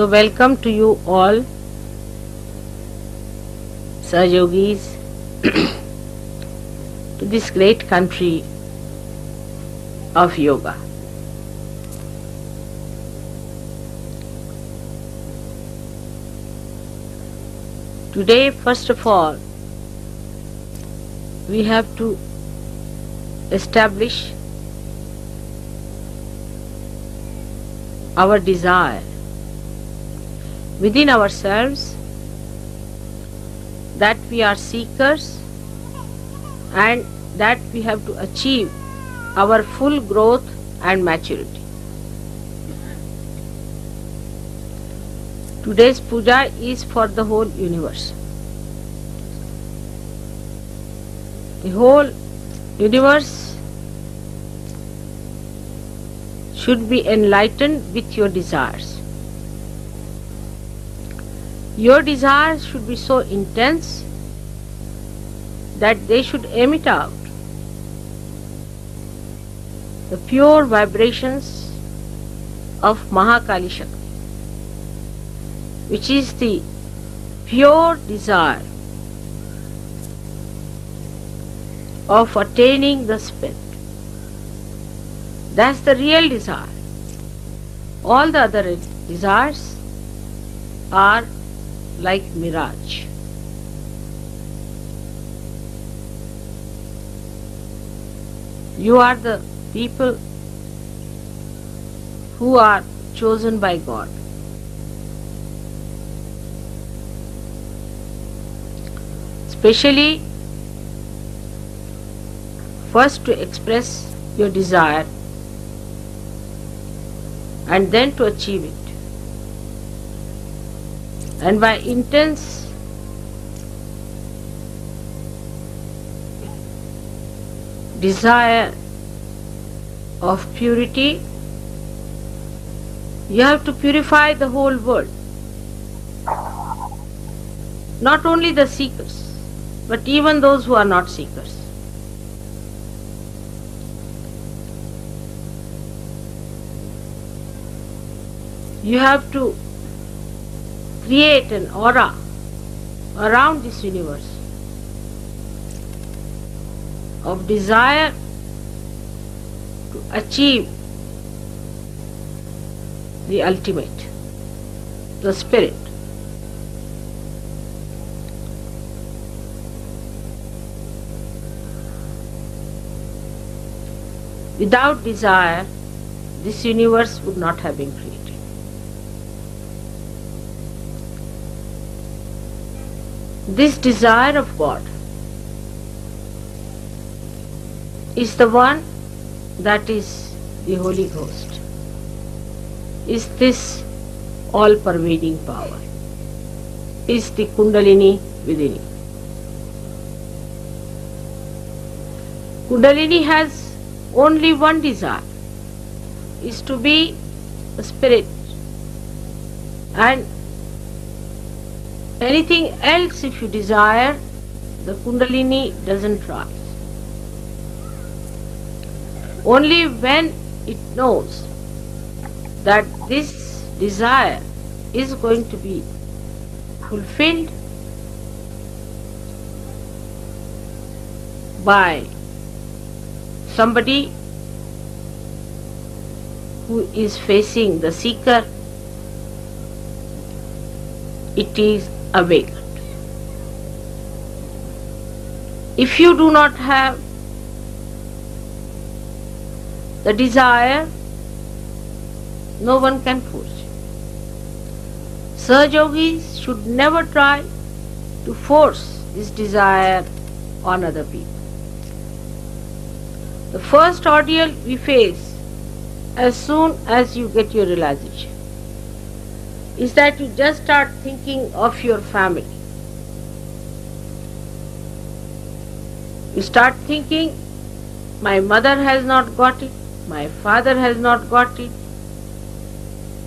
So welcome to you all, Sahayogis, to this great country of yoga. Today, first of all, we have to establish our desire within ourselves that we are seekers and that we have to achieve our full growth and maturity. Today's puja is for the whole universe. The whole universe should be enlightened with your desires. Your desires should be so intense that they should emit out the pure vibrations of Mahakali Shakti, which is the pure desire of attaining the spirit. That's the real desire. All the other desires are like mirage. You are the people who are chosen by God. Especially first to express your desire and then to achieve it. And by intense desire of purity, you have to purify the whole world. Not only the seekers, but even those who are not seekers. You have to create an aura around this universe of desire to achieve the ultimate, the spirit. Without desire, this universe would not have been created. This desire of God is the one that is the Holy Ghost, is this all-pervading power, is the Kundalini within you. Kundalini has only one desire, is to be a spirit, and anything else if you desire, the Kundalini doesn't rise. Only when it knows that this desire is going to be fulfilled by somebody who is facing the seeker, it is awakened. If you do not have the desire, no one can force you. Sahayogis should never try to force this desire on other people. The first ordeal we face as soon as you get your realization is that you just start thinking of your family. You start thinking, my mother has not got it, my father has not got it,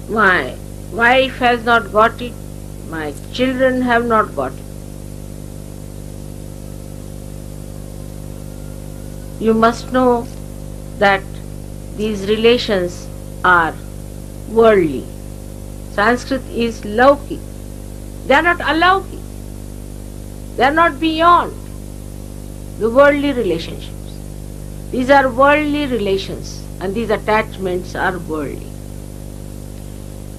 my wife has not got it, my children have not got it. You must know that these relations are worldly. Sanskrit is Lauki. They are not alauki. They are not beyond the worldly relationships. These are worldly relations and these attachments are worldly.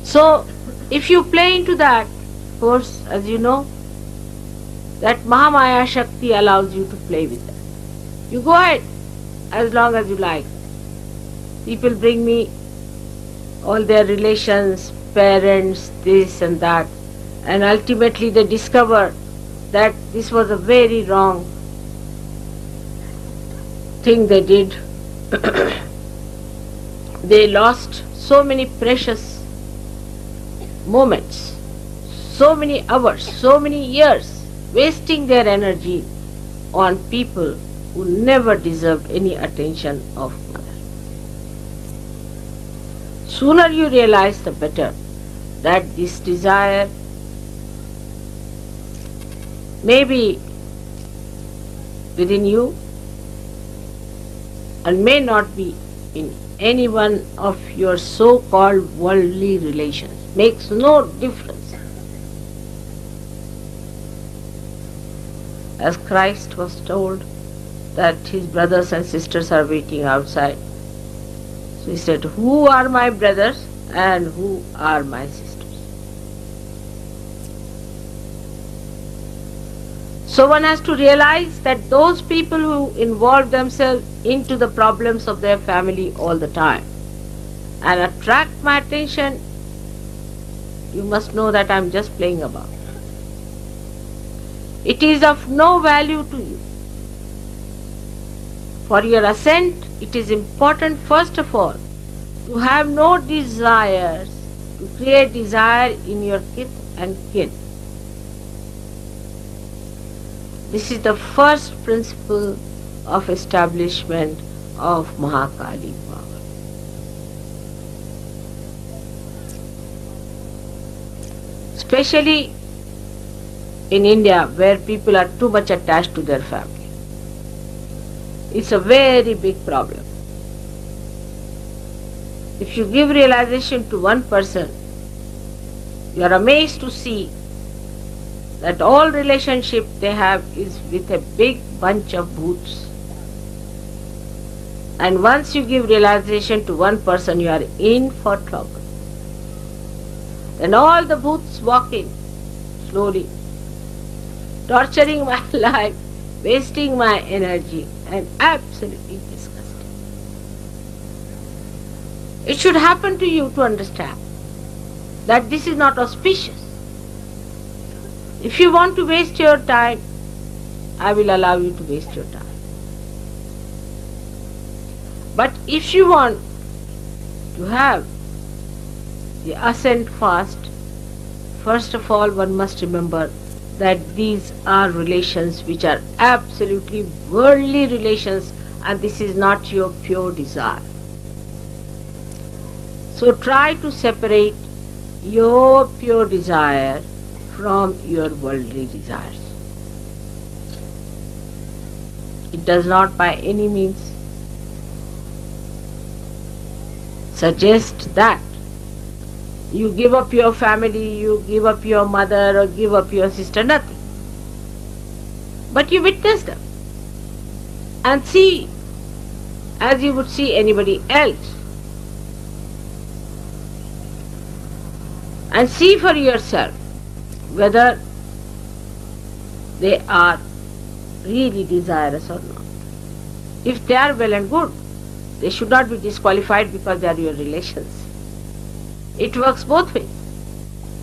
So, if you play into that, of course, as you know, that Mahamaya Shakti allows you to play with that. You go ahead as long as you like. People bring me all their relations, parents, this and that, and ultimately they discover that this was a very wrong thing they did. They lost so many precious moments, so many hours, so many years, wasting their energy on people who never deserved any attention of mother. Sooner you realize, the better that this desire may be within you and may not be in any one of your so-called worldly relations. Makes no difference. As Christ was told that his brothers and sisters are waiting outside, so he said, who are my brothers and who are my sisters? So one has to realize that those people who involve themselves into the problems of their family all the time and attract my attention, you must know that I am just playing about. It is of no value to you. For your ascent, it is important first of all to have no desires, to create desire in your kith and kin. This is the first principle of establishment of Mahakali power. Especially in India, where people are too much attached to their family. It's a very big problem. If you give realization to one person, you are amazed to see that all relationship they have is with a big bunch of bhoots. And once you give realization to one person, you are in for trouble. Then all the bhoots walk in slowly, torturing my life, wasting my energy, and absolutely disgusting. It should happen to you to understand that this is not auspicious. If you want to waste your time, I will allow you to waste your time. But if you want to have the ascent fast, first of all one must remember that these are relations which are absolutely worldly relations, and this is not your pure desire. So try to separate your pure desire from your worldly desires. It does not by any means suggest that you give up your family, you give up your mother or give up your sister, nothing. But you witness them and see as you would see anybody else. And see for yourself whether they are really desirous or not. If they are well and good, they should not be disqualified because they are your relations. It works both ways.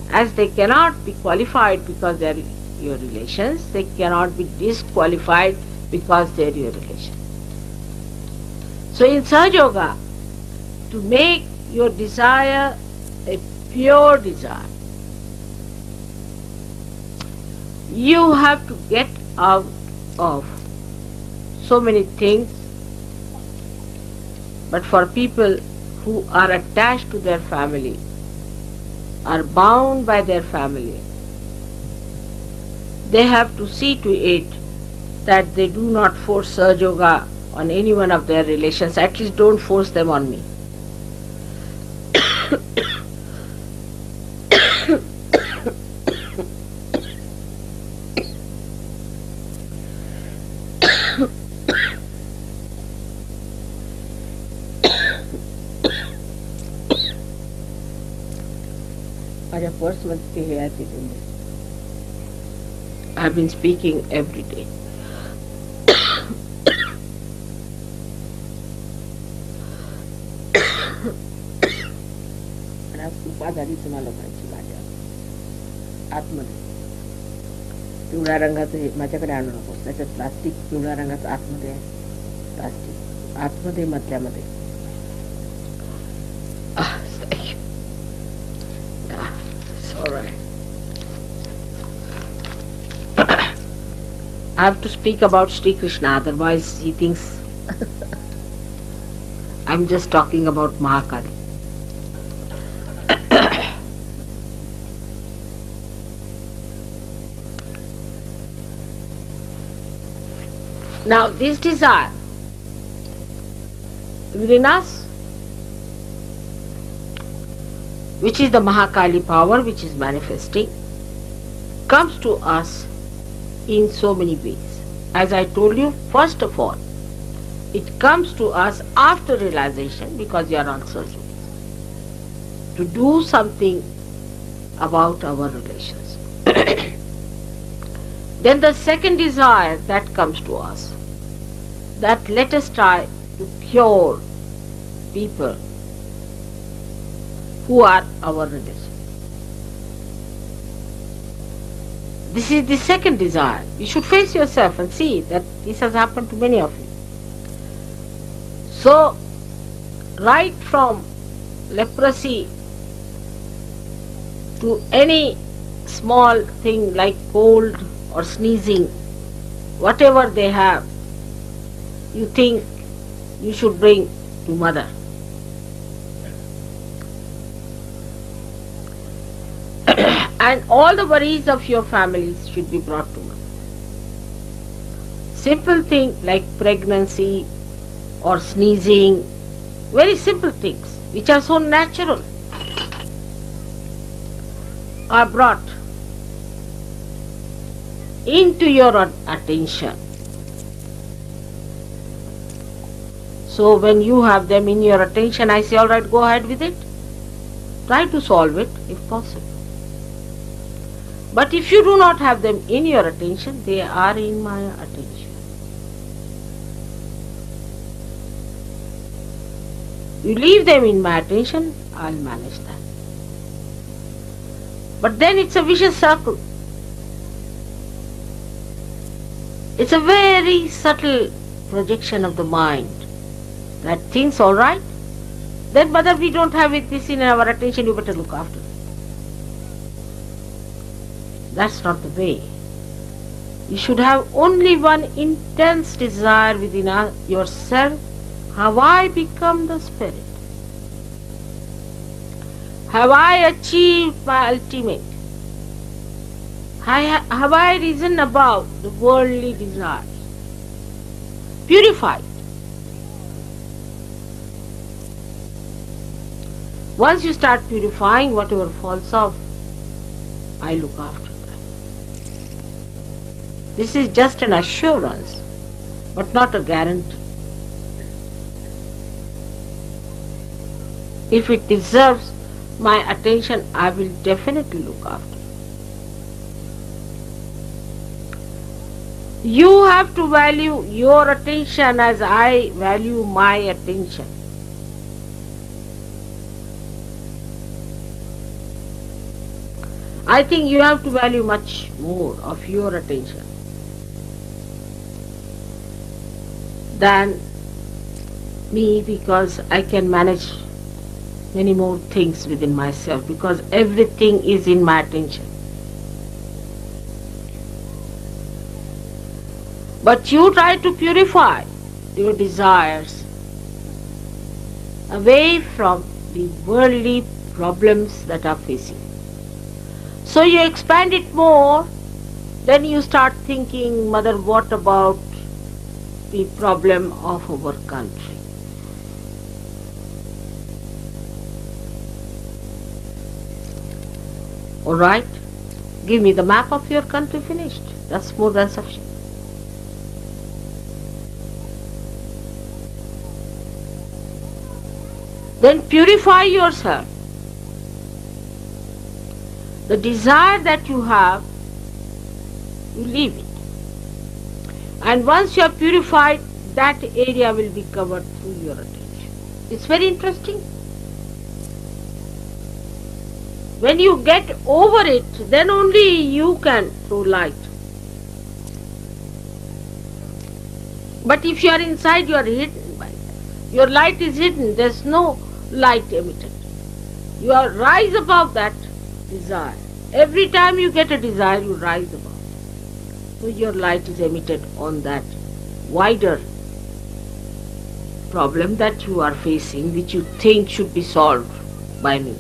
As they cannot be qualified because they are your relations, they cannot be disqualified because they are your relations. So in Sahaja Yoga, to make your desire a pure desire, you have to get out of so many things. But for people who are attached to their family, are bound by their family, they have to see to it that they do not force Sahaja Yoga on any one of their relations. At least don't force them on me. माझ्या पर्समध्ये ते हे आहे तिथून. I have been speaking every day. आणि आज तुपात आली तुम्हाला लोकांची माझ्या आतमध्ये पिवळ्या रंगाचं हे माझ्याकडे आणू नकोस. त्याच्यात प्लास्टिक पिवळ्या रंगाचं आतमध्ये आहे. प्लास्टिक आतमध्ये मधल्यामध्ये. I have to speak about Sri Krishna, otherwise he thinks I'm just talking about Mahakali. Now this desire within us, which is the Mahakali power which is manifesting, comes to us in so many ways. As I told you, first of all, it comes to us after realization because you are on surgery to do something about our relations. Then the second desire that comes to us, that let us try to cure people who are our relatives. This is the second desire. You should face yourself and see that this has happened to many of you. So, right from leprosy to any small thing like cold or sneezing, whatever they have, you think you should bring to mother. And all the worries of your families should be brought to mother. Simple thing like pregnancy or sneezing, very simple things which are so natural, are brought into your attention. So when you have them in your attention, I say, all right, go ahead with it. Try to solve it if possible. But if you do not have them in your attention, they are in my attention. You leave them in my attention, I'll manage that. But then it's a vicious circle. It's a very subtle projection of the mind that thinks, all right, then mother, we don't have this in our attention, you better look after it. That's not the way. You should have only one intense desire within yourself. Have I become the spirit? Have I achieved my ultimate? Have I risen above the worldly desires? Purified. Once you start purifying whatever falls off, I look after that. This is just an assurance, but not a guarantee. If it deserves my attention, I will definitely look after it. You have to value your attention as I value my attention. I think you have to value much more of your attention than me, because I can manage many more things within myself, because everything is in my attention. But you try to purify your desires away from the worldly problems that are facing. So you expand it more, then you start thinking, Mother, what about the problem of our country? Alright, give me the map of your country, finished. That's more than sufficient. Then purify yourself. The desire that you have, you leave it. And once you are purified, that area will be covered through your attention. It's very interesting. When you get over it, then only you can throw light. But if you are inside, you are hidden by that. Your light is hidden, there's no light emitted. You are rise above that desire. Every time you get a desire, you rise above. So your light is emitted on that wider problem that you are facing, which you think should be solved by me.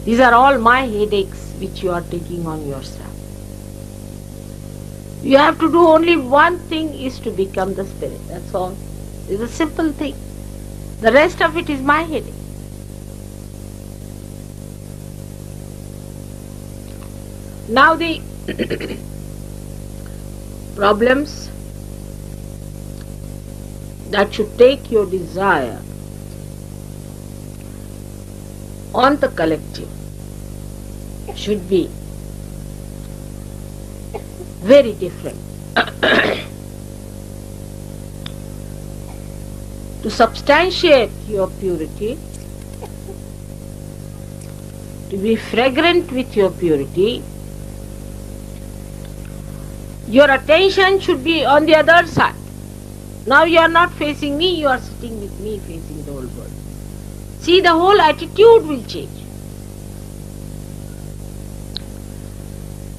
These are all my headaches which you are taking on yourself. You have to do only one thing, is to become the spirit. That's all. It's a simple thing. The rest of it is my headache. Now the problems that should take your desire on the collective should be very different. To substantiate your purity, to be fragrant with your purity, your attention should be on the other side. Now you are not facing me, you are sitting with me facing the whole world. See, the whole attitude will change.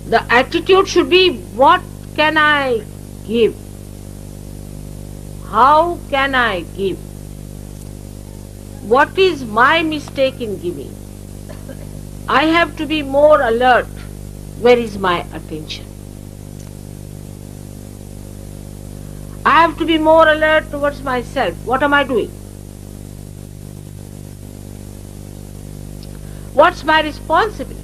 The attitude should be, what can I give? How can I give? What is my mistake in giving? I have to be more alert. Where is my attention? I have to be more alert towards myself. What am I doing? What's my responsibility?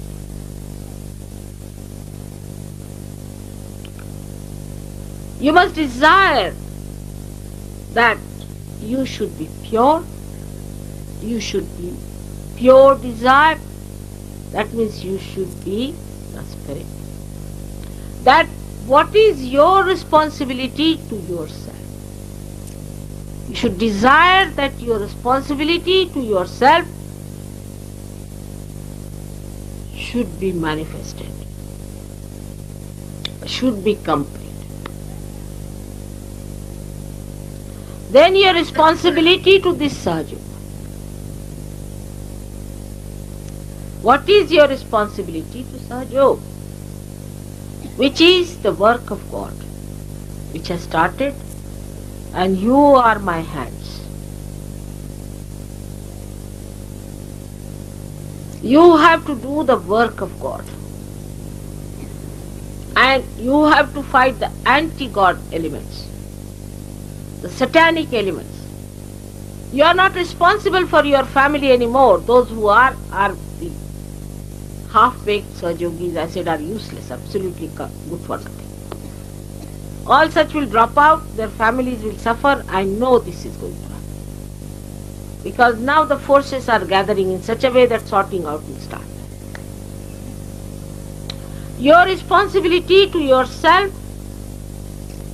You must desire that you should be pure. You should be pure desire. That means you should be the spirit. That what is your responsibility to yourself? You should desire that your responsibility to yourself should be manifested, should be complete. Then your responsibility to this Sahaja. What is your responsibility to Sahaja? Which is the work of God, which has started, and you are my hands. You have to do the work of God. And you have to fight the anti-God elements, the satanic elements. You are not responsible for your family anymore. Those who are the half-baked Sahajogis. I said are useless, absolutely good for nothing. All such will drop out, their families will suffer. I know this is going to happen. Because now the forces are gathering in such a way that sorting out will start. Your responsibility to yourself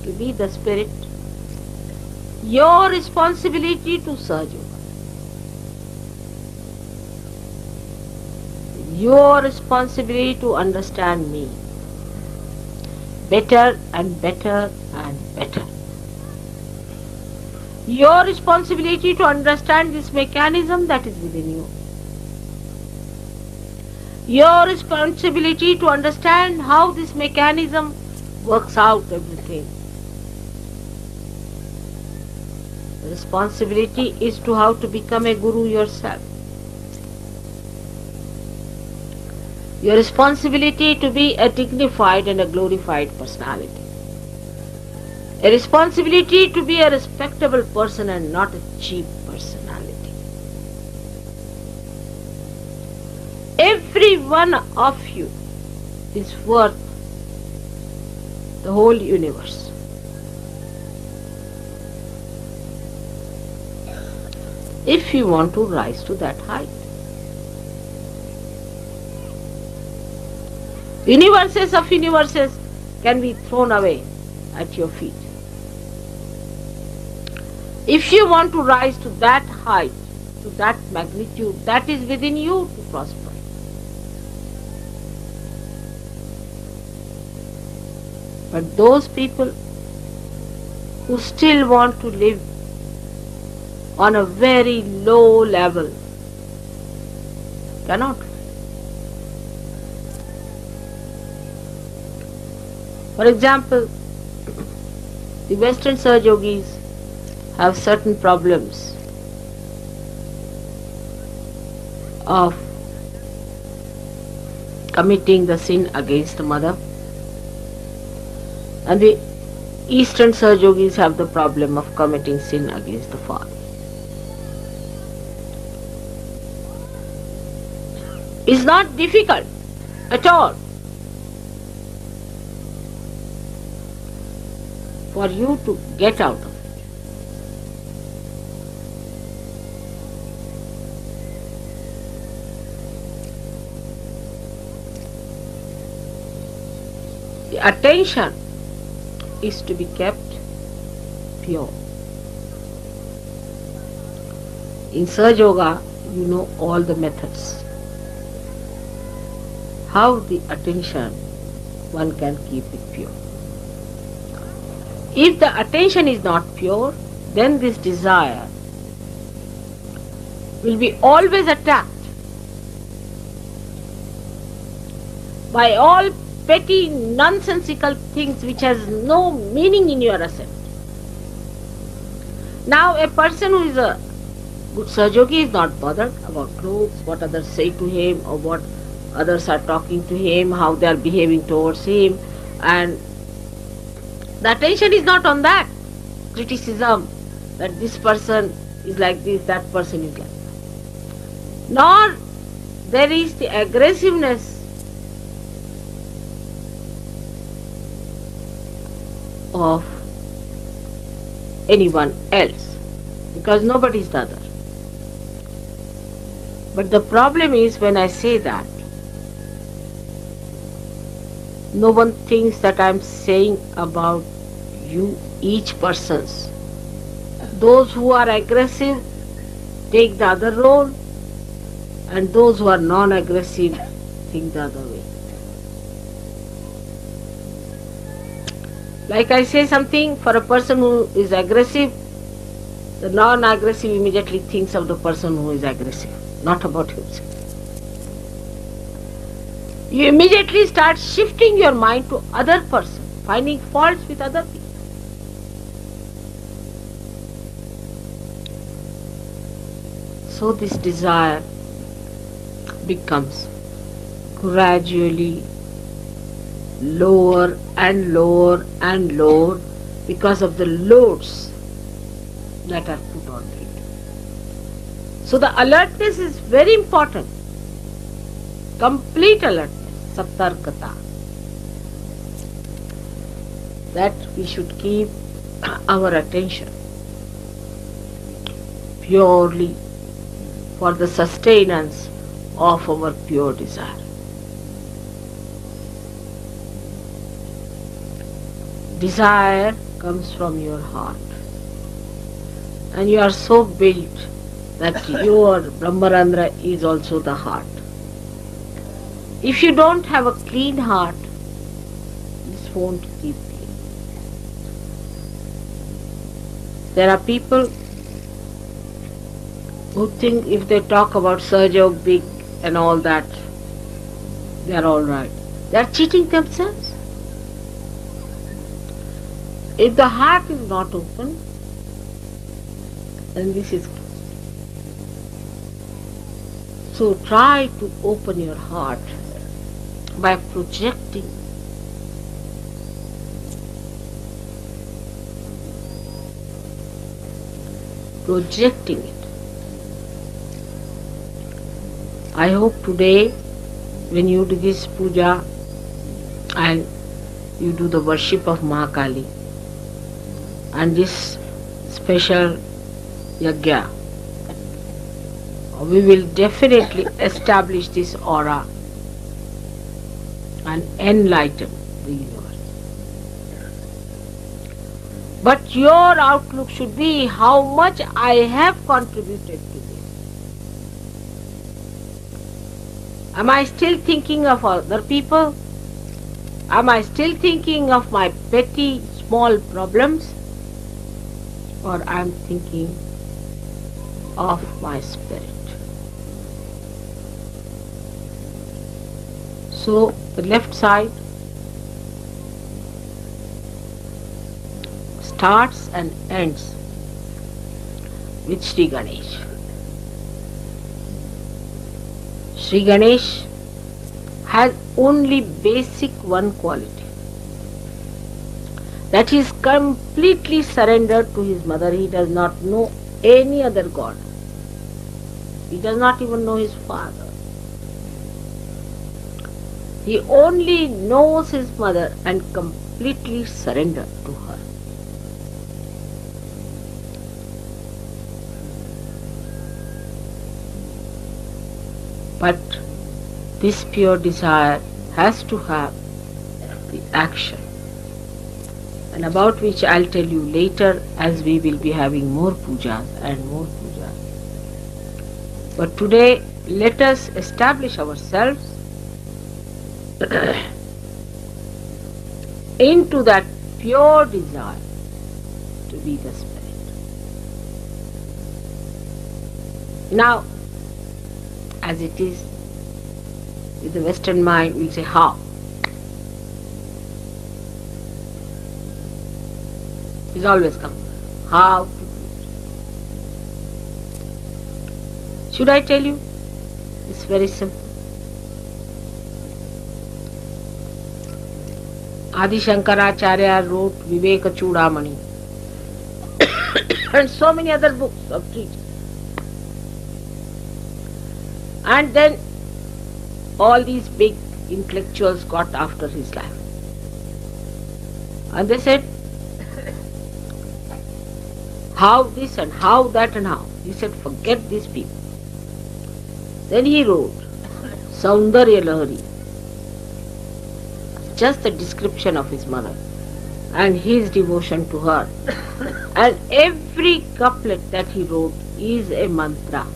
to be the spirit. Your responsibility to Sahaja. Your responsibility to understand me better and better and better. Your responsibility to understand this mechanism that is within you. Your responsibility to understand how this mechanism works out everything. The responsibility is to how to become a guru yourself. Your responsibility to be a dignified and a glorified personality. A responsibility to be a respectable person and not a cheap personality. Every one of you is worth the whole universe. If you want to rise to that height. Universes of universes can be thrown away at your feet. If you want to rise to that height, to that magnitude, that is within you to prosper. But those people who still want to live on a very low level cannot. For example, the Western Surge Yogis have certain problems of committing the sin against the mother, and the Eastern Surge Yogis have the problem of committing sin against the father. It's not difficult at all for you to get out of it. The attention is to be kept pure. In Surge Yoga, you know all the methods. How the attention one can keep it pure. If the attention is not pure, then this desire will be always attacked by all petty nonsensical things which has no meaning in your assent. Now a person who is a good Surge Yogi is not bothered about clothes, what others say to him or what others are talking to him, how they are behaving towards him, and the attention is not on that criticism that this person is like this, that person is like that. Nor there is the aggressiveness of anyone else, because nobody is the other. But the problem is when I say that, no one thinks that I am saying about you, each person's. Those who are aggressive take the other role, and those who are non-aggressive think the other way. Like I say something, for a person who is aggressive, the non-aggressive immediately thinks of the person who is aggressive, not about himself. You immediately start shifting your mind to other person, finding faults with other people. So this desire becomes gradually lower and lower and lower because of the loads that are put on it. So the alertness is very important. Complete alertness, satarkata. That we should keep our attention purely for the sustenance of our pure desire. Desire comes from your heart, and you are so built that your Brahmarandra is also the heart. If you don't have a clean heart, this won't keep clean. There are people who think if they talk about Surge Yoga big and all that, they are all right. They are cheating themselves. If the heart is not open, then this is closed. So try to open your heart by projecting it. I hope today when you do this puja and you do the worship of Mahakali and this special yajna, we will definitely establish this aura and enlighten the universe. But your outlook should be how much I have contributed to this. Am I still thinking of other people? Am I still thinking of my petty small problems? Or I am thinking of my spirit? So the left side starts and ends with Sri Ganesh. Sri Ganesh has only basic one quality, that he is completely surrendered to his mother. He does not know any other god. He does not even know his father. He only knows his mother and completely surrendered to her. But this pure desire has to have the action, and about which I'll tell you later, as we will be having more pujas and more pujas. But today, let us establish ourselves into that pure desire to be the Spirit. Now, as it is with the Western mind, we'll say how. It's always come. How to do it. Should I tell you? It's very simple. Adi Shankaracharya wrote Viveka Chudamani and so many other books of teaching. And then all these big intellectuals got after his life. And they said, how this and how that and how. He said, forget these people. Then he wrote Saundarya Lahari, just a description of his mother and his devotion to her. And every couplet that he wrote is a mantra.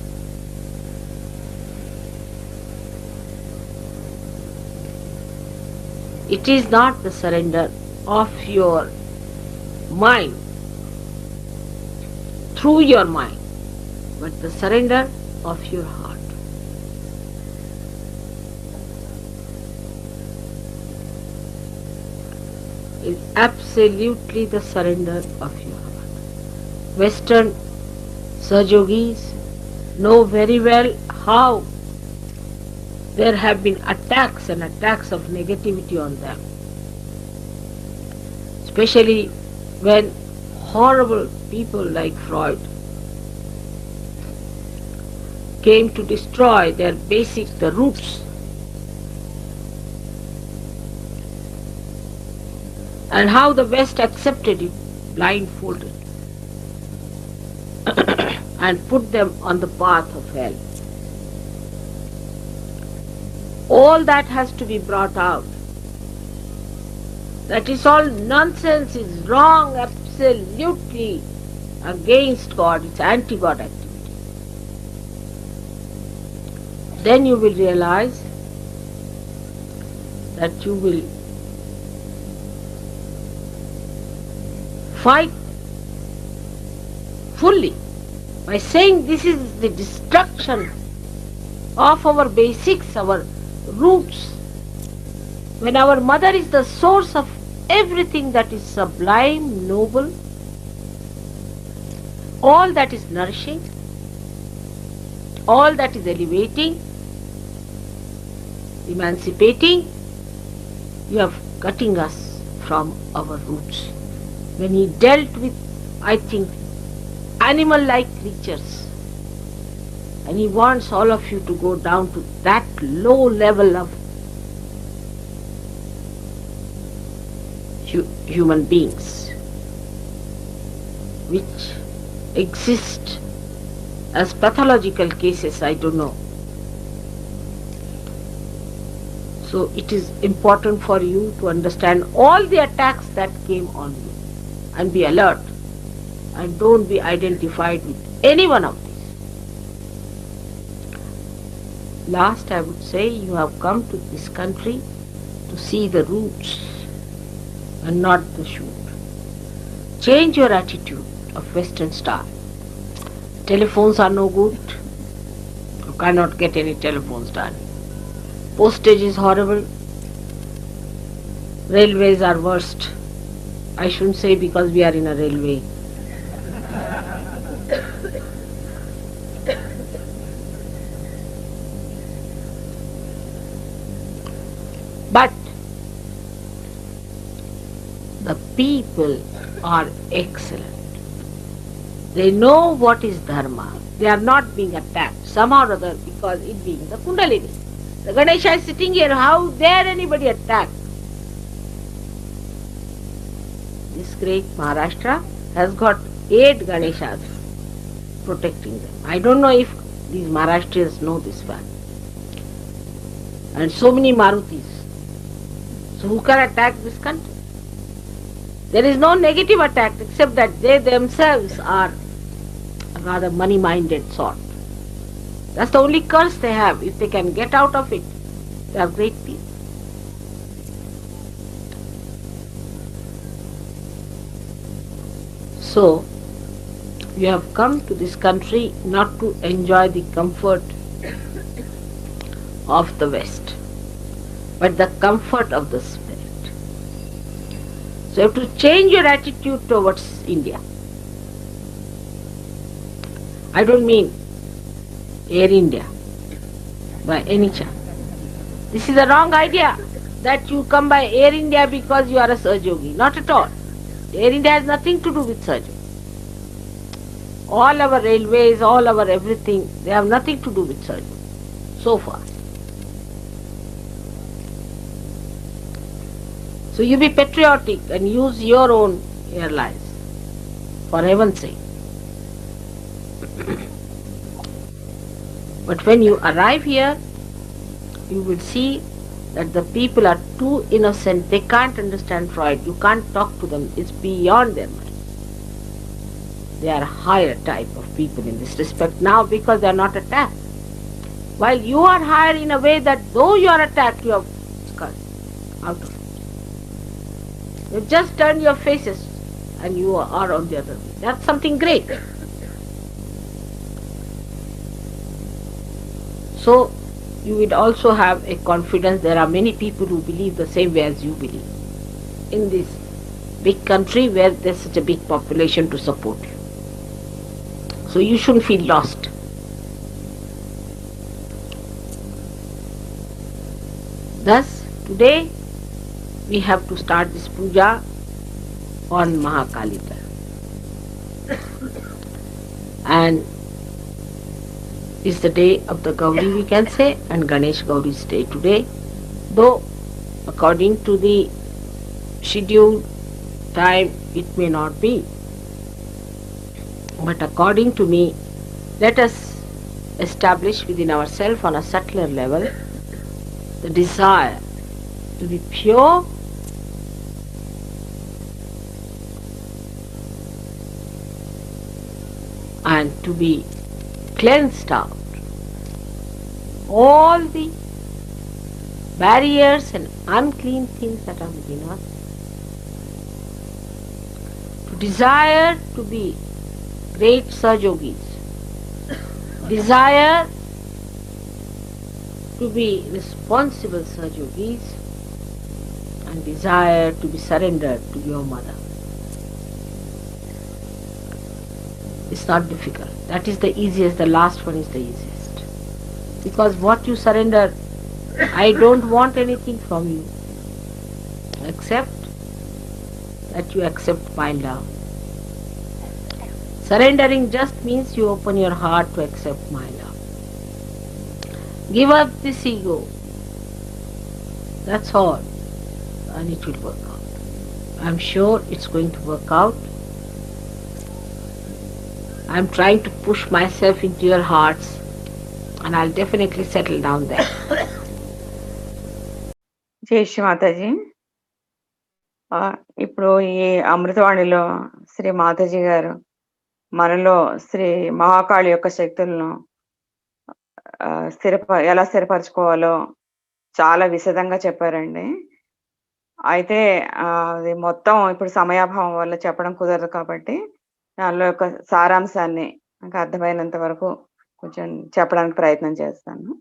It is not the surrender of your mind, through your mind, but the surrender of your heart. Is absolutely the surrender of your heart. Western Sahajogis know very well how there have been attacks and attacks of negativity on them. Especially when horrible people like Freud came to destroy their basic, the roots. And how the West accepted it, blindfolded, and put them on the path of hell. All that has to be brought out. That is all nonsense, is wrong, absolutely against God, it's anti-God activity. Then you will realize that you will fight fully by saying this is the destruction of our basics, our roots. When our mother is the source of everything that is sublime, noble, all that is nourishing, all that is elevating, emancipating, you are cutting us from our roots. When he dealt with, I think, animal-like creatures, and he wants all of you to go down to that low level of human beings, which exist as pathological cases, I don't know. So it is important for you to understand all the attacks that came on you and be alert and don't be identified with any one of these. Last, I would say you have come to this country to see the roots and not the shoot. Change your attitude of Western style. Telephones are no good. You cannot get any telephones done. Postage is horrible. Railways are worst. I shouldn't say because we are in a railway. But the people are excellent. They know what is dharma. They are not being attacked somehow or other because it being the Kundalini. The Ganesha is sitting here. How dare anybody attack? This great Maharashtra has got 8 Ganeshas protecting them. I don't know if these Maharashtrians know this fact. And so many Marutis. So who can attack this country? There is no negative attack except that they themselves are a rather money-minded sort. That's the only curse they have. If they can get out of it, they are great people. So, you have come to this country not to enjoy the comfort of the West, but the comfort of the Spirit. So you have to change your attitude towards India. I don't mean Air India by any chance. This is a wrong idea that you come by Air India because you are a Sahajogi. Not at all. Air India has nothing to do with Sahajogi. All our railways, all our everything, they have nothing to do with Sahajogi so far. So you be patriotic and use your own airlines, for heaven's sake. But when you arrive here, you will see that the people are too innocent. They can't understand Freud. You can't talk to them. It's beyond their mind. They are a higher type of people in this respect now because they are not attacked. While you are higher in a way that though you are attacked, you have sculled out of it. You just turn your faces and you are on the other way. That's something great. So you would also have a confidence. There are many people who believe the same way as you believe in this big country where there's such a big population to support you. So you shouldn't feel lost. Thus, today we have to start this puja on Mahakalita. And it's the day of the Gauri, we can say, and Ganesh Gauri's day today. Though, according to the scheduled time, it may not be. But according to me, let us establish within ourselves on a subtler level the desire to be pure and to be cleansed out. All the barriers and unclean things that are within us. To desire to be great Sahajogis. Desire to be responsible Sahajogis and desire to be surrendered to your mother. It's not difficult. That is the easiest. The last one is the easiest. Because what you surrender, I don't want anything from you except that you accept my love. Surrendering just means you open your heart to accept my love. Give up this ego. That's all. And it will work out. I'm sure it's going to work out. I'm trying to push myself into your hearts and I'll definitely settle down there. జై శ్రీ మాతాజీ. ఇప్పుడు ఈ అమృతవాణిలో శ్రీ మాతాజీ గారు మనలో శ్రీ మహాకాళి యొక్క శక్తులను ఎలా స్థిరపరచుకోవాలో చాలా విశదంగా చెప్పారండి. అయితే అది మొత్తం ఇప్పుడు సమయాభావం వల్ల చెప్పడం కుదరదు కాబట్టి దానిలో యొక్క సారాంశాన్ని నాకు అర్థమైనంత వరకు కొంచెం చెప్పడానికి ప్రయత్నం చేస్తాను.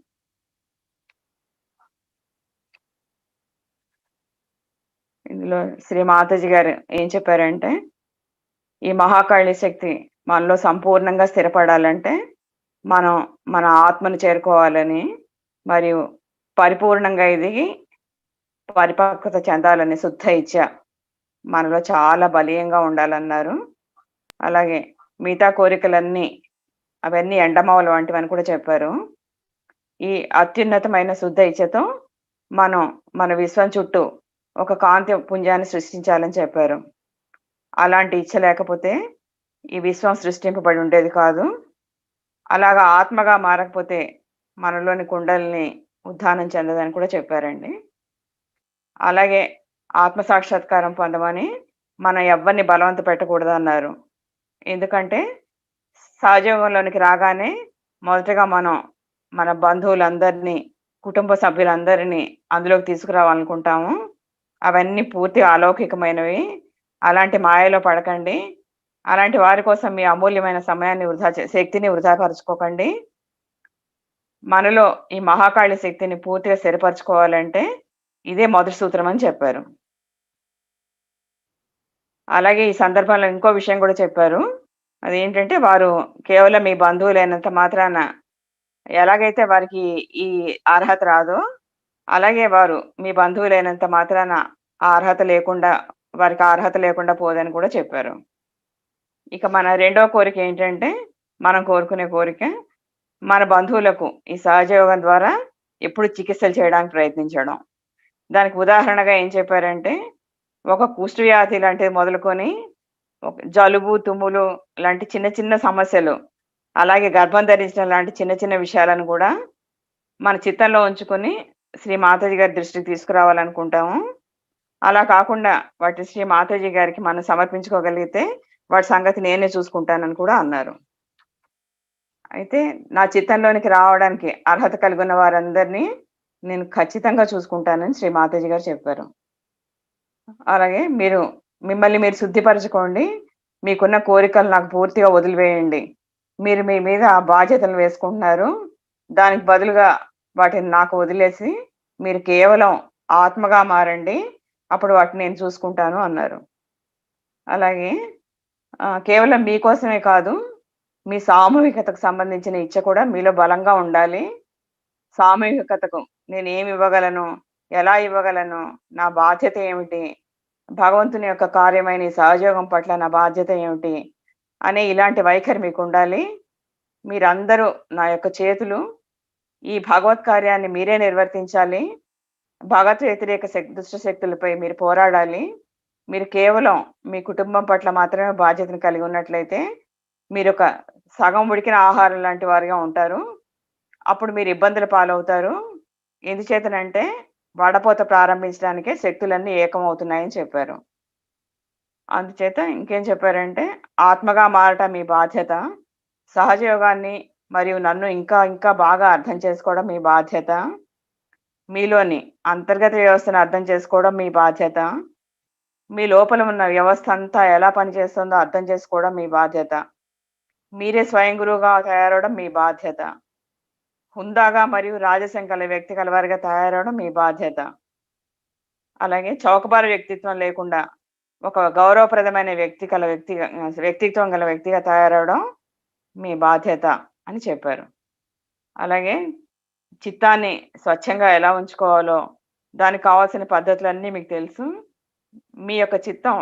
ఇందులో శ్రీ మాతాజీ గారు ఏం చెప్పారంటే, ఈ మహాకాళి శక్తి మనలో సంపూర్ణంగా స్థిరపడాలంటే మనం మన ఆత్మను చేరుకోవాలని, మరియు పరిపూర్ణంగా ఎదిగి పరిపక్వత చెందాలని శుద్ధ ఇచ్చ మనలో చాలా బలీయంగా ఉండాలన్నారు. అలాగే మిగతా కోరికలన్నీ అవన్నీ ఎండమావులు వంటివని కూడా చెప్పారు. ఈ అత్యున్నతమైన శుద్ధ ఇచ్చతో మనం మన విశ్వం చుట్టూ ఒక కాంతి పుంజాన్ని సృష్టించాలని చెప్పారు. అలాంటి ఇచ్చ లేకపోతే ఈ విశ్వం సృష్టింపబడి ఉండేది కాదు. అలాగా ఆత్మగా మారకపోతే మనలోని కుండల్ని ఉద్ధానం చెందదని కూడా చెప్పారండి. అలాగే ఆత్మ సాక్షాత్కారం పొందమని మనం ఎవ్వరిని బలవంత పెట్టకూడదు అన్నారు. ఎందుకంటే సహజయోగంలోనికి రాగానే మొదటగా మనం మన బంధువులందరినీ, కుటుంబ సభ్యులందరినీ అందులోకి తీసుకురావాలనుకుంటాము. అవన్నీ పూర్తిగా అలౌకికమైనవి. అలాంటి మాయలో పడకండి. అలాంటి వారి కోసం మీ అమూల్యమైన సమయాన్ని శక్తిని వృధాపరచుకోకండి. మనలో ఈ మహాకాళి శక్తిని పూర్తిగా స్థిరపరచుకోవాలంటే ఇదే మొదటి సూత్రం అని చెప్పారు. అలాగే ఈ సందర్భంలో ఇంకో విషయం కూడా చెప్పారు. అదేంటంటే వారు కేవలం మీ బంధువులైనంత మాత్రాన ఎలాగైతే వారికి ఈ అర్హత రాదో, అలాగే వారు మీ బంధువులైనంత మాత్రాన ఆ అర్హత లేకుండా వారికి అర్హత లేకుండా పోదని కూడా చెప్పారు. ఇక మన రెండో కోరిక ఏంటంటే, మనం కోరుకునే కోరిక మన బంధువులకు ఈ సహజయోగం ద్వారా ఎప్పుడు చికిత్సలు చేయడానికి ప్రయత్నించడం. దానికి ఉదాహరణగా ఏం చెప్పారంటే, ఒక కుష్టు వ్యాధి లాంటిది మొదలుకొని జలుబు, తుమ్ములు లాంటి చిన్న చిన్న సమస్యలు, అలాగే గర్భం ధరించడం లాంటి చిన్న చిన్న విషయాలను కూడా మన చిత్తంలో ఉంచుకొని శ్రీ మాతాజీ గారి దృష్టికి తీసుకురావాలనుకుంటాము. అలా కాకుండా వాటి శ్రీ మాతాజీ గారికి మనం సమర్పించుకోగలిగితే వాటి సంగతి నేనే చూసుకుంటానని కూడా అన్నారు. అయితే నా చిత్తంలోనికి రావడానికి అర్హత కలిగి ఉన్న వారందరినీ నేను ఖచ్చితంగా చూసుకుంటానని శ్రీ మాతాజీ గారు చెప్పారు. అలాగే మిమ్మల్ని మీరు శుద్ధిపరచుకోండి. మీకున్న కోరికలు నాకు పూర్తిగా వదిలివేయండి. మీరు మీ మీద ఆ బాధ్యతలు వేసుకుంటున్నారు. దానికి బదులుగా వాటిని నాకు వదిలేసి మీరు కేవలం ఆత్మగా మారండి. అప్పుడు వాటిని నేను చూసుకుంటాను అన్నారు. అలాగే కేవలం మీకోసమే కాదు, మీ సామూహికతకు సంబంధించిన ఇచ్చ కూడా మీలో బలంగా ఉండాలి. సామూహికతకు నేను ఏమి ఇవ్వగలను, ఎలా ఇవ్వగలను, నా బాధ్యత ఏమిటి, భగవంతుని యొక్క కార్యమైన ఈ సహజయోగం పట్ల నా బాధ్యత ఏమిటి అనే ఇలాంటి వైఖరి మీకు ఉండాలి. మీరందరూ నా యొక్క చేతులు. ఈ భగవత్ కార్యాన్ని మీరే నిర్వర్తించాలి. భగవత్ వ్యతిరేక దుష్ట శక్తులపై మీరు పోరాడాలి. మీరు కేవలం మీ కుటుంబం పట్ల మాత్రమే బాధ్యతను కలిగి ఉన్నట్లయితే మీరు ఒక సగం ఉడికిన ఆహారం లాంటి వారిగా ఉంటారు. అప్పుడు మీరు ఇబ్బందుల పాలవుతారు. ఎందుచేతనంటే వడపోత ప్రారంభించడానికే శక్తులన్నీ ఏకమవుతున్నాయని చెప్పారు. అందుచేత ఇంకేం చెప్పారంటే, ఆత్మగా మారటం మీ బాధ్యత. సహజయోగాన్ని మరియు నన్ను ఇంకా ఇంకా బాగా అర్థం చేసుకోవడం మీ బాధ్యత. మీలోని అంతర్గత వ్యవస్థను అర్థం చేసుకోవడం మీ బాధ్యత. మీ లోపల ఉన్న వ్యవస్థ అంతా ఎలా పనిచేస్తుందో అర్థం చేసుకోవడం మీ బాధ్యత. మీరే స్వయం గురువుగా తయారవడం మీ బాధ్యత. హుందాగా మరియు రాజసం గల వ్యక్తి కలవారిగా తయారవడం మీ బాధ్యత. అలాగే చౌకబారు వ్యక్తిత్వం లేకుండా ఒక గౌరవప్రదమైన వ్యక్తిత్వం గల వ్యక్తిగా తయారవడం మీ బాధ్యత అని చెప్పారు. అలాగే చిత్తాన్ని స్వచ్ఛంగా ఎలా ఉంచుకోవాలో దానికి కావాల్సిన పద్ధతులన్నీ మీకు తెలుసు. మీ యొక్క చిత్తం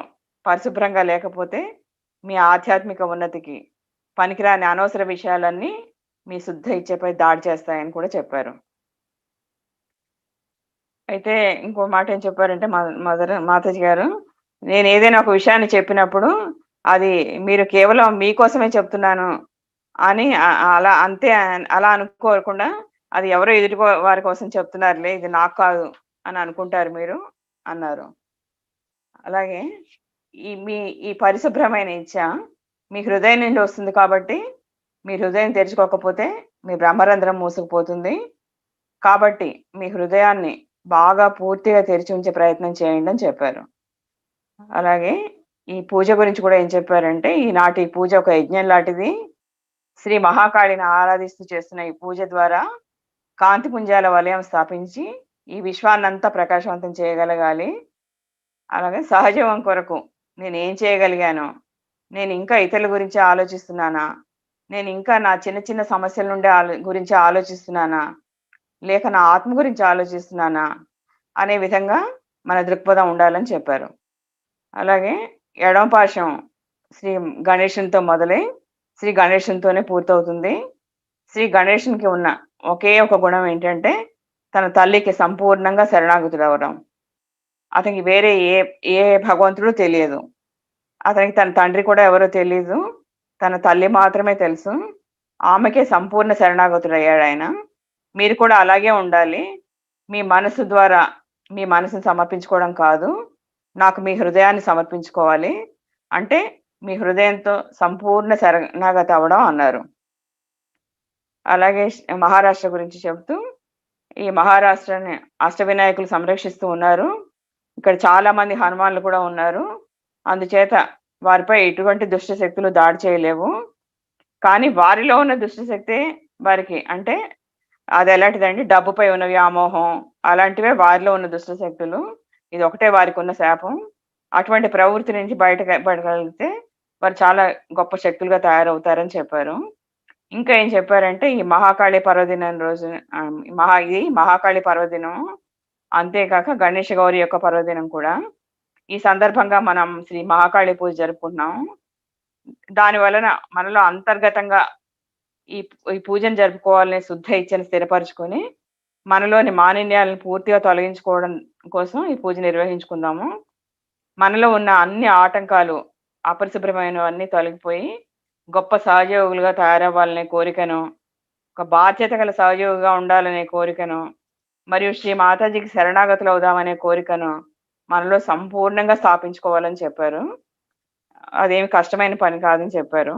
పరిశుభ్రంగా లేకపోతే మీ ఆధ్యాత్మిక ఉన్నతికి పనికిరాని అనవసర విషయాలన్నీ మీ శుద్ధ ఇచ్చేపై దాడి చేస్తాయని కూడా చెప్పారు. అయితే ఇంకో మాట ఏం చెప్పారంటే మాతాజీ గారు, నేను ఏదైనా ఒక విషయాన్ని చెప్పినప్పుడు అది మీరు కేవలం మీకోసమే చెప్తున్నాను అని అలా అనుకోకుండా అది ఎవరో ఎదుటి వారి కోసం చెప్తున్నారులే, ఇది నాకు కాదు, అని అనుకుంటారు మీరు అన్నారు. అలాగే ఈ పరిశుభ్రమైన ఇచ్చ మీ హృదయం నుండి వస్తుంది కాబట్టి, మీ హృదయం తెరుచుకోకపోతే మీ బ్రహ్మరంధ్రం మూసుకుపోతుంది. కాబట్టి మీ హృదయాన్ని బాగా పూర్తిగా తెరిచి ఉంచే ప్రయత్నం చేయండి అని చెప్పారు. అలాగే ఈ పూజ గురించి కూడా ఏం చెప్పారంటే, ఈనాటి పూజ ఒక యజ్ఞం లాంటిది. శ్రీ మహాకాళిని ఆరాధిస్తూ చేస్తున్న ఈ పూజ ద్వారా కాంతిపుంజాల వలయం స్థాపించి ఈ విశ్వాన్నంతా ప్రకాశవంతం చేయగలగాలి. అలాగే సహజీవం కొరకు నేనేం చేయగలిగాను? నేను ఇంకా ఇతరుల గురించి ఆలోచిస్తున్నానా? నేను ఇంకా నా చిన్న చిన్న సమస్యల నుండి గురించి ఆలోచిస్తున్నానా? లేక నా ఆత్మ గురించి ఆలోచిస్తున్నానా? అనే విధంగా మన దృక్పథం ఉండాలని చెప్పారు. అలాగే ఎడమ పార్శ్వం శ్రీ గణేశునితో మొదలై శ్రీ గణేశునితోనే పూర్తవుతుంది. శ్రీ గణేశునికి ఉన్న ఒకే ఒక గుణం ఏంటంటే తన తల్లికి సంపూర్ణంగా శరణాగతుడవడం. అతనికి వేరే ఏ ఏ భగవంతుడు తెలియదు. అతనికి తన తండ్రి కూడా ఎవరో తెలీదు. తన తల్లి మాత్రమే తెలుసు. ఆమెకే సంపూర్ణ శరణాగతుడయ్యాడాయన. మీరు కూడా అలాగే ఉండాలి. మీ మనసు ద్వారా మీ మనసుని సమర్పించుకోవడం కాదు. నాకు మీ హృదయాన్ని సమర్పించుకోవాలి. అంటే మీ హృదయంతో సంపూర్ణ శరణాగతి అవ్వడం అన్నారు. అలాగే మహారాష్ట్ర గురించి చెబుతూ ఈ మహారాష్ట్రని అష్టవినాయకులు సంరక్షిస్తూ ఉన్నారు. ఇక్కడ చాలా మంది హనుమాన్లు కూడా ఉన్నారు. అందుచేత వారిపై ఎటువంటి దుష్ట శక్తులు దాడి చేయలేవు. కానీ వారిలో ఉన్న దుష్ట శక్తి వారికి అంటే అది ఎలాంటిదండి, డబ్బుపై ఉన్న వ్యామోహం అలాంటివే వారిలో ఉన్న దుష్ట శక్తులు. ఇది ఒకటే వారికి ఉన్న శాపం. అటువంటి ప్రవృత్తి నుంచి బయటగలిగితే వారు చాలా గొప్ప శక్తులుగా తయారవుతారని చెప్పారు. ఇంకా ఏం చెప్పారంటే ఈ మహాకాళి పర్వదినం రోజు ఇది మహాకాళి పర్వదినం, అంతేకాక గణేష గౌరి యొక్క పర్వదినం కూడా. ఈ సందర్భంగా మనం శ్రీ మహాకాళి పూజ జరుపుకుంటున్నాం. దాని వలన మనలో అంతర్గతంగా ఈ ఈ పూజను జరుపుకోవాలనే శుద్ధ ఇచ్చని స్థిరపరచుకొని మనలోని మాలిన్యాలను పూర్తిగా తొలగించుకోవడం కోసం ఈ పూజ నిర్వహించుకుందాము. మనలో ఉన్న అన్ని ఆటంకాలు అపరిశుభ్రమైనవన్నీ తొలగిపోయి గొప్ప సహజయోగులుగా తయారవ్వాలనే కోరికను, ఒక బాధ్యత గల సహజయోగిగా ఉండాలనే కోరికను, మరియు శ్రీ మాతాజీకి శరణాగతులు అవుదామనే కోరికను మనలో సంపూర్ణంగా స్థాపించుకోవాలని చెప్పారు. అదేమి కష్టమైన పని కాదని చెప్పారు.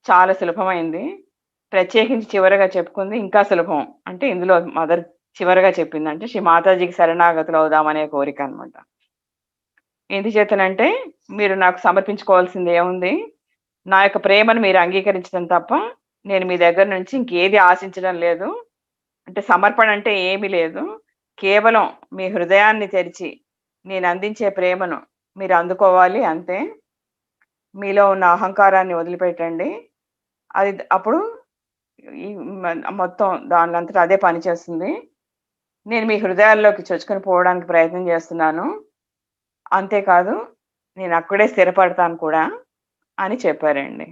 చాలా సులభమైంది. ప్రత్యేకించి చివరగా చెప్పుకుంది ఇంకా సులభం. అంటే ఇందులో మదర్ చివరగా చెప్పిందంటే శ్రీ మాతాజీకి శరణాగతులు అవుదామనే కోరిక అనమాట. ఎందుచేతనంటే మీరు నాకు సమర్పించుకోవాల్సింది ఏముంది? నా యొక్క ప్రేమను మీరు అంగీకరించడం తప్ప నేను మీ దగ్గర నుంచి ఇంకేది ఆశించడం లేదు. అంటే సమర్పణ అంటే ఏమీ లేదు. కేవలం మీ హృదయాన్ని తెరిచి నేను అందించే ప్రేమను మీరు అందుకోవాలి అంతే. మీలో ఉన్న అహంకారాన్ని వదిలిపెట్టండి. అది అప్పుడు ఈ మొత్తం దానంతట అదే పనిచేస్తుంది. నేను మీ హృదయాల్లోకి చొచ్చుకొని పోవడానికి ప్రయత్నం చేస్తున్నాను. అంతేకాదు నేను అక్కడే స్థిరపడతాను కూడా అని చెప్పారండి.